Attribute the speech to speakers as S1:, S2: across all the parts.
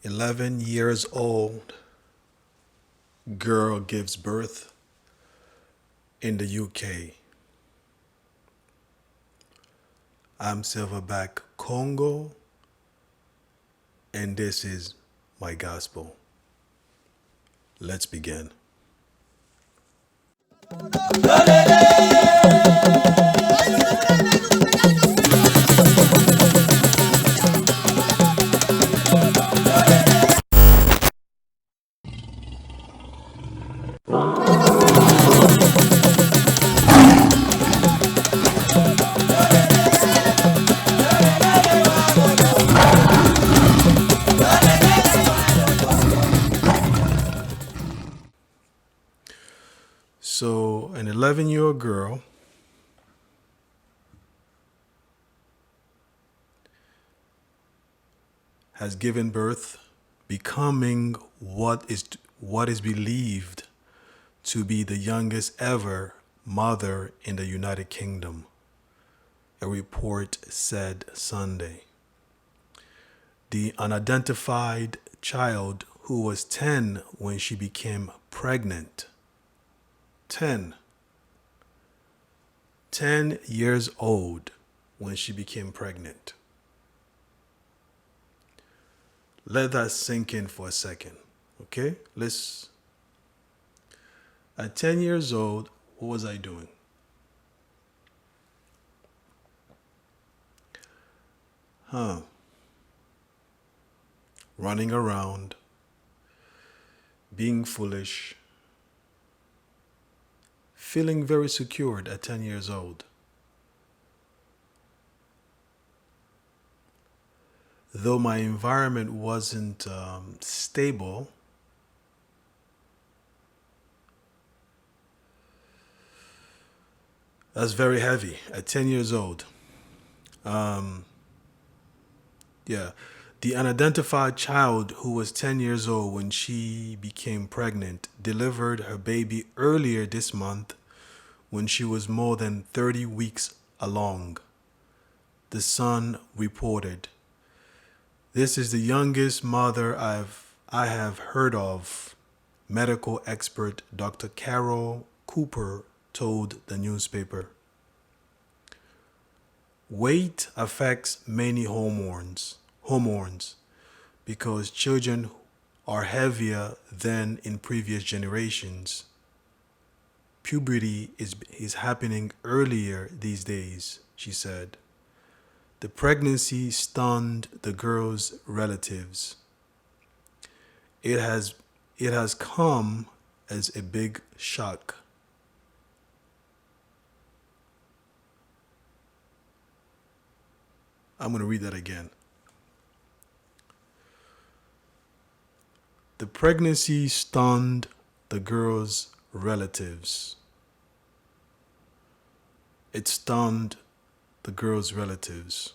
S1: 11 years old girl gives birth in the UK. I'm Silverback Kongo, and this is my gospel. Let's begin. So, an 11-year-old girl has given birth, becoming what is believed to be the youngest ever mother in the United Kingdom, a report said Sunday. The unidentified child, who was 10 when she became pregnant, 10 years old when she became pregnant. Let that sink in for a second, okay? At 10 years old, what was I doing? Running around, being foolish, feeling very secured at 10 years old. Though my environment wasn't stable, that's very heavy at 10 years old. Yeah. The unidentified child, who was 10 years old when she became pregnant, delivered her baby earlier this month when she was more than 30 weeks along. The Sun reported. This is the youngest mother I have heard of, medical expert Dr. Carol Cooper told the newspaper. Weight affects many hormones because children are heavier than in previous generations. Puberty is happening earlier these days, she said. The pregnancy stunned the girl's relatives. It has come as a big shock. I'm going to read that again. The pregnancy stunned the girl's relatives. It stunned the girl's relatives.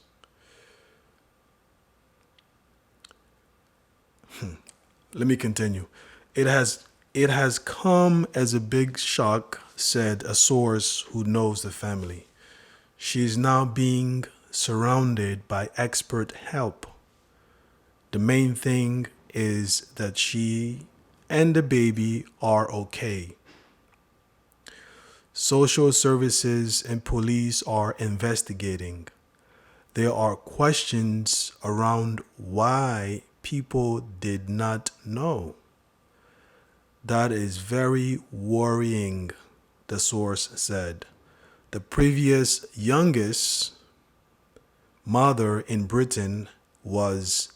S1: Let me continue. It has come as a big shock, said a source who knows the family. She is now being surrounded by expert help. The main thing is that she and the baby are okay. Social services and police are investigating. There are questions around why people did not know. That is very worrying, the source said. The previous youngest mother in Britain was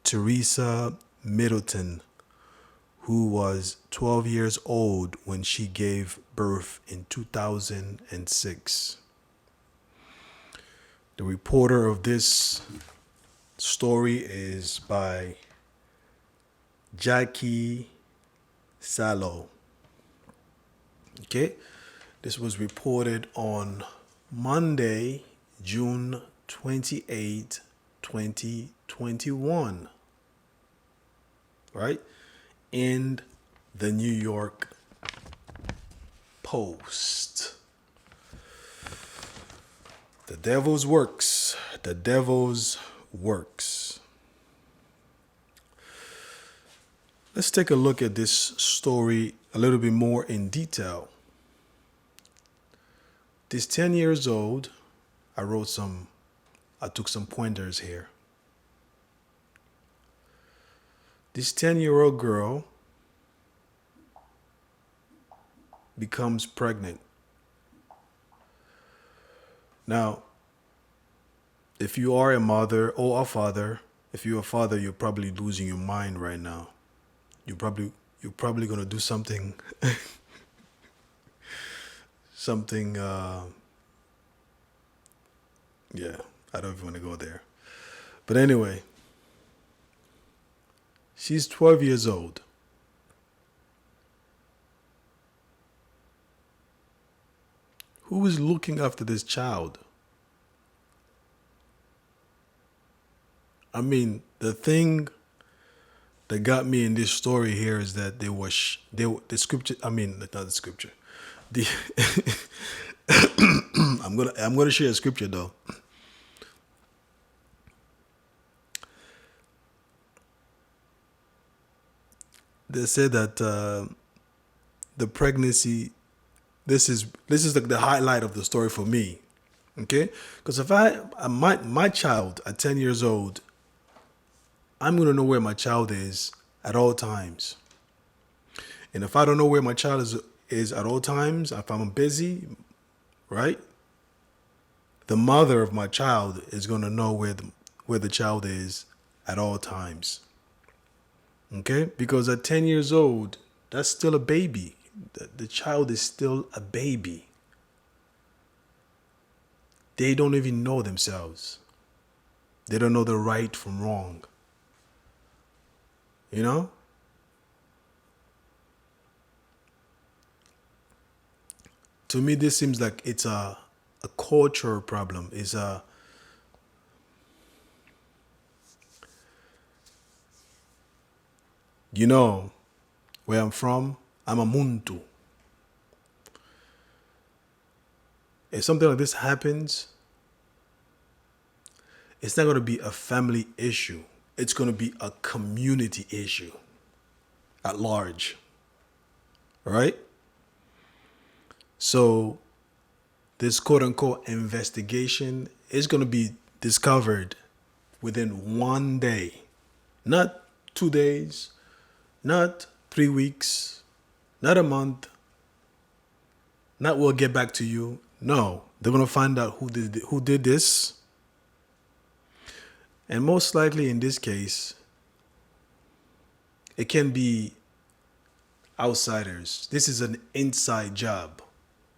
S1: Teresa Middleton, who was 12 years old when she gave birth in 2006. The reporter of this story is by Jackie Sallow. Okay, this was reported on Monday, June 28, 2021. Right? In the New York Post. The devil's works. The devil's works. Let's take a look at this story a little bit more in detail. This 10 years old, I took some pointers here. This 10-year-old girl becomes pregnant. Now, if you are a mother or a father, if you're a father, you're probably losing your mind right now. You're probably gonna do something something yeah, I don't even want to go there. But anyway, she's 12 years old. Who is looking after this child? I mean, the thing that got me in this story here is that the scripture. I mean, not the scripture. The I'm gonna share a scripture though. They said that the pregnancy. This is the highlight of the story for me. Okay, because if my child at 10 years old, I'm gonna know where my child is at all times. And if I don't know where my child is at all times, if I'm busy, right? The mother of my child is gonna know where the child is at all times. Okay? Because at 10 years old, that's still a baby. The child is still a baby. They don't even know themselves. They don't know the right from wrong. You know? To me, this seems like it's a cultural problem. It's a you know where I'm from. I'm a Muntu. If something like this happens, it's not going to be a family issue. It's going to be a community issue at large. Right? So this quote unquote investigation is going to be discovered within one day, not 2 days, not 3 weeks, not a month, not we'll get back to you. No, they're going to find out who did this. And most likely in this case, it can be outsiders. This is an inside job,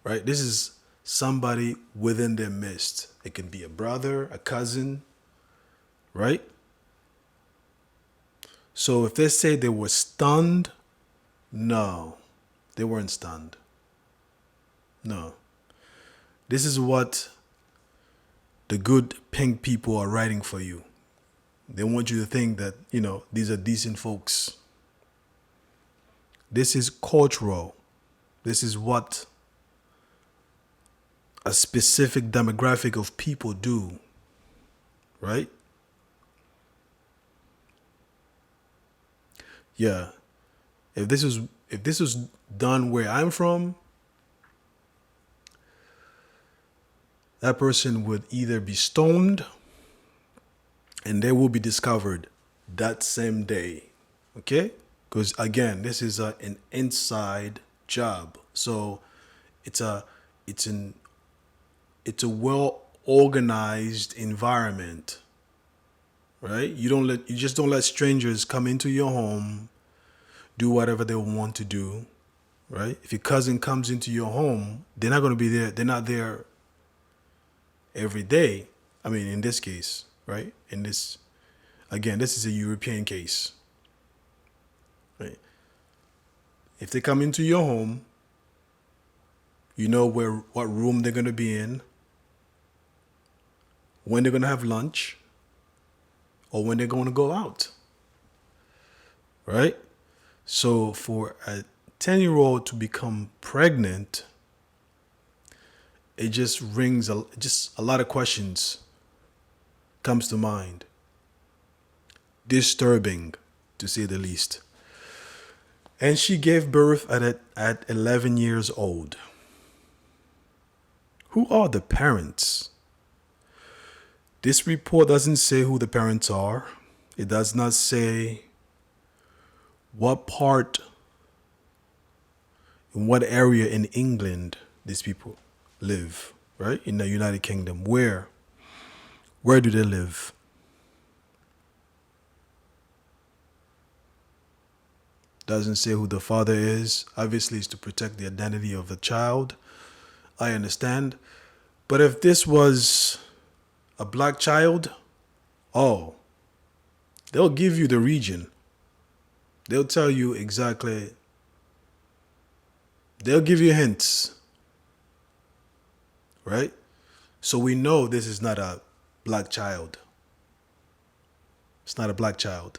S1: right? This is somebody within their midst. It can be a brother, a cousin, right? So if they say they were stunned, no, they weren't stunned. No. This is what the good pink people are writing for you. They want you to think that, these are decent folks. This is cultural. This is what a specific demographic of people do, right? Yeah. If this was done where I'm from, that person would either be stoned and they will be discovered that same day. Okay? Because again, this is an inside job. So it's a well organized environment. Right? You just don't let strangers come into your home, do whatever they want to do. Right? If your cousin comes into your home, they're not going to be there. They're not there every day. I mean, in this case, right? This is a European case. Right? If they come into your home, you know what room they're going to be in, when they're going to have lunch, or when they're going to go out. Right? So for a 10-year-old to become pregnant, it just rings a lot of questions comes to mind. Disturbing, to say the least. And she gave birth at 11 years old. Who are the parents? This report doesn't say who the parents are. It does not say what part, in what area in England these people live, right? In the United Kingdom. Where? Where do they live? Doesn't say who the father is. Obviously, it's to protect the identity of the child. I understand. But if this was a black child, oh, they'll give you the region. They'll tell you exactly. They'll give you hints. Right? So we know this is not a black child. It's not a black child.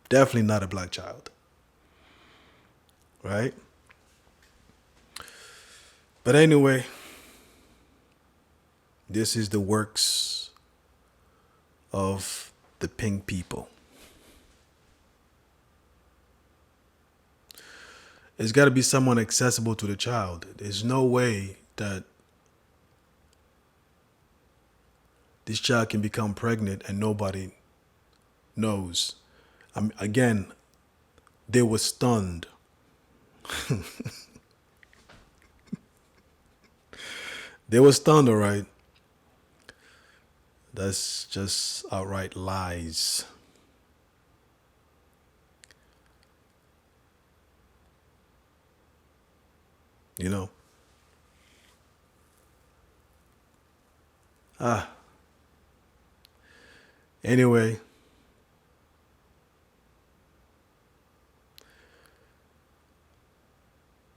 S1: Definitely not a black child. Right? But anyway, this is the works of the pink people. It's got to be someone accessible to the child. There's no way that this child can become pregnant and nobody knows. Again, they were stunned. They were stunned, all right. That's just outright lies. You know? Anyway.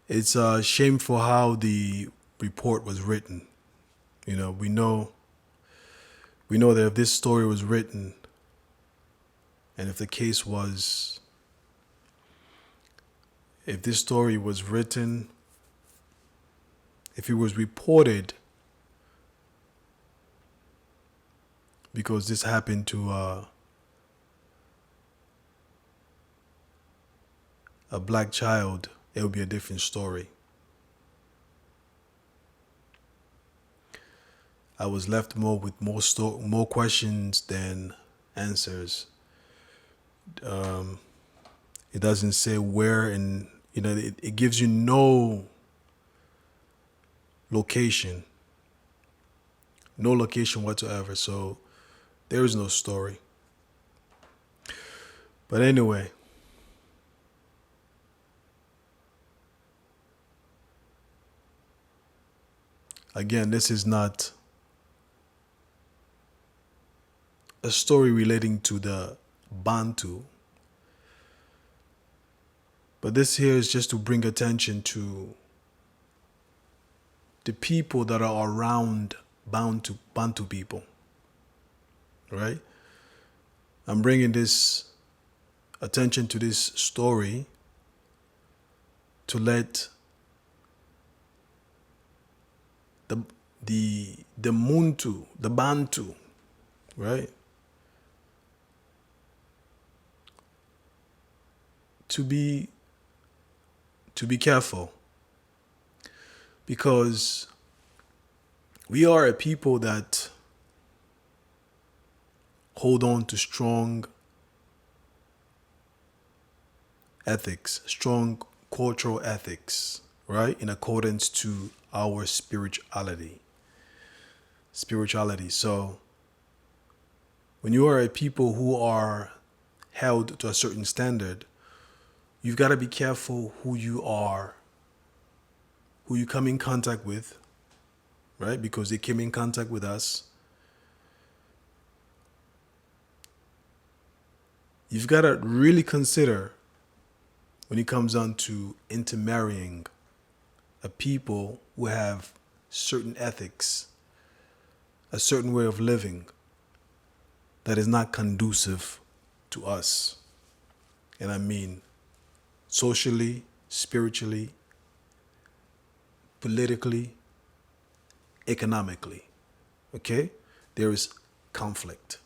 S1: It's shameful how the report was written. You know, we know that if this story was written, and if this story was written, if it was reported, because this happened to a black child, it would be a different story. I was left with more questions than answers. It doesn't say where, and it gives you no location whatsoever. So there is no story. But anyway, again, this is not a story relating to the Bantu. But this here is just to bring attention to the people that are around Bantu people. Right? I'm bringing this attention to this story to let the Bantu, right? To be careful, because we are a people that hold on to strong ethics, strong cultural ethics, right? In accordance to our spirituality. So when you are a people who are held to a certain standard, you've got to be careful who you come in contact with, right? Because they came in contact with us. You've got to really consider when it comes down to intermarrying a people who have certain ethics, a certain way of living that is not conducive to us. And I mean socially, spiritually, politically, economically. Okay? There is conflict.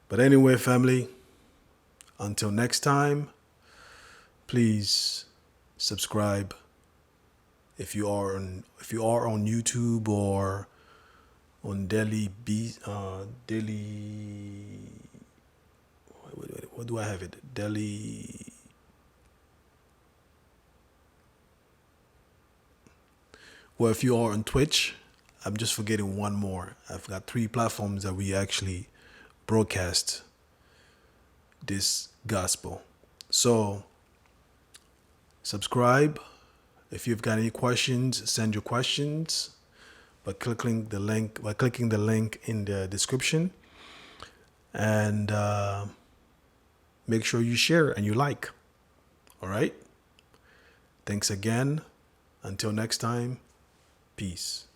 S1: But anyway, family, Until next time, please subscribe if you are on YouTube or on what do I have it? Well, if you are on Twitch, I'm just forgetting one more. I've got 3 platforms that we actually broadcast this gospel. So subscribe. If you've got any questions, send your questions by clicking the link in the description, and make sure you share and you like. All right. Thanks again. Until next time. Peace.